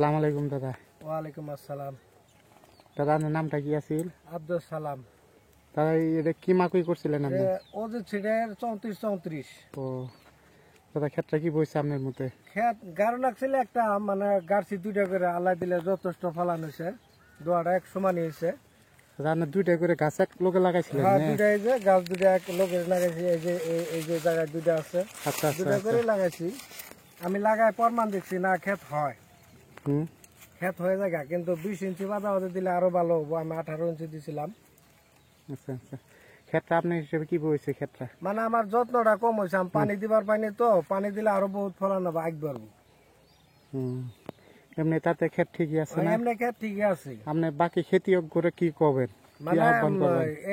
আসসালামু আলাইকুম দাদা। ওয়ালাইকুম আসসালাম। দাদা আপনার নামটা কি আছিল? আব্দুল সালাম। দাদা এটা কি মাকুই করছিলেন আপনি? ওদের ছিটের 34-34। ও দাদা ক্ষেতটা কি বইছে আপনার মতে? খেত গাড়ো লাগছিল একটা, মানে গাড়ছি দুইটা করে আলাই দিলে যথেষ্ট ফলান হয়েছে, দোয়াটা এক সমানই হয়েছে। দাদা আপনি দুইটা করে গাছ এক লোকে লাগাইছিলেন? হ্যাঁ, দুইটা এই যে গাছ দুইটা এক লোকে লাগাইছি। এই যে জায়গায় দুইটা আছে, আচ্ছা আচ্ছা দুইটা করে লাগাইছি। আমি লাগাই প্রমাণ দেখছি না ক্ষেত হয়, ক্ষেত হয়ে যায়, কিন্তু 20 ইঞ্চি বাদা ওদের দিলে আরো ভালো হবো। আমি 18 ইঞ্চি দিছিলাম। আচ্ছা আচ্ছা, ক্ষেতটা আপনার হিসেবে কি বইছে ক্ষেতটা? মানে আমার যত্নটা কম হয়েছে, আমি পানি দিবার পাইনি, তো পানি দিলে আরো বহুত ফলান হবে, আগ বাড়বো। এমনি তাতে ক্ষেত ঠিকই আছে না? এমনি ক্ষেত ঠিকই আছে। আপনি বাকি খেতিয়ক করে কি করবেন? মানে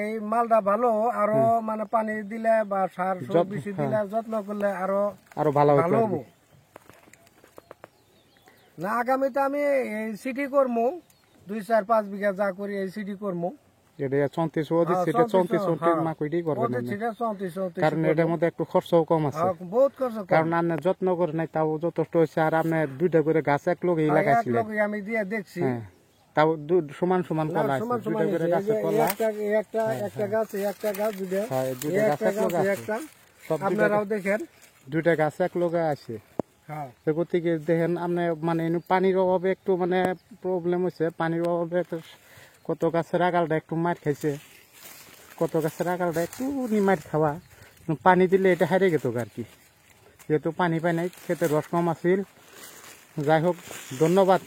এই মালটা ভালো, আরো মানে পানি দিলে বা সার বেশি দিলে, যত্ন করলে আরো ভালো হবো না। আগামীতে আমি এই সিটি করবো, 2-4-5 বিঘা যা করি এই সিটি করবো। কারণ এটার মধ্যে একটু খরচও কম আছে, বহুত খরচ, কারণ আপনি যত্ন করে নাই তাও যথেষ্ট হয়েছে। আর আপনি দুইটা করে গাছ এক লোক লাগাইছিলেন, আমি দিয়ে দেখছি, তাও সমান সমান কলা আছে। দুইটা করে গাছে কলা, একটা গাছ দুইটা, আপনারাও দেখেন দুইটা গাছ এক লোকে আছে। গতিকে দেখেন আপনি মানে পানির অভাবে একটু মানে প্রবলেম হয়েছে। পানির অভাবে কত গাছের আগালটা একটু মার খাইছে, কত গাছের আগালটা একটু মার খাওয়া। পানি দিলে এটা হারিয়ে গেত আর কি, যেহেতু পানি পাই নাই, খেতে রস কম আছিল। যাই হোক, ধন্যবাদ।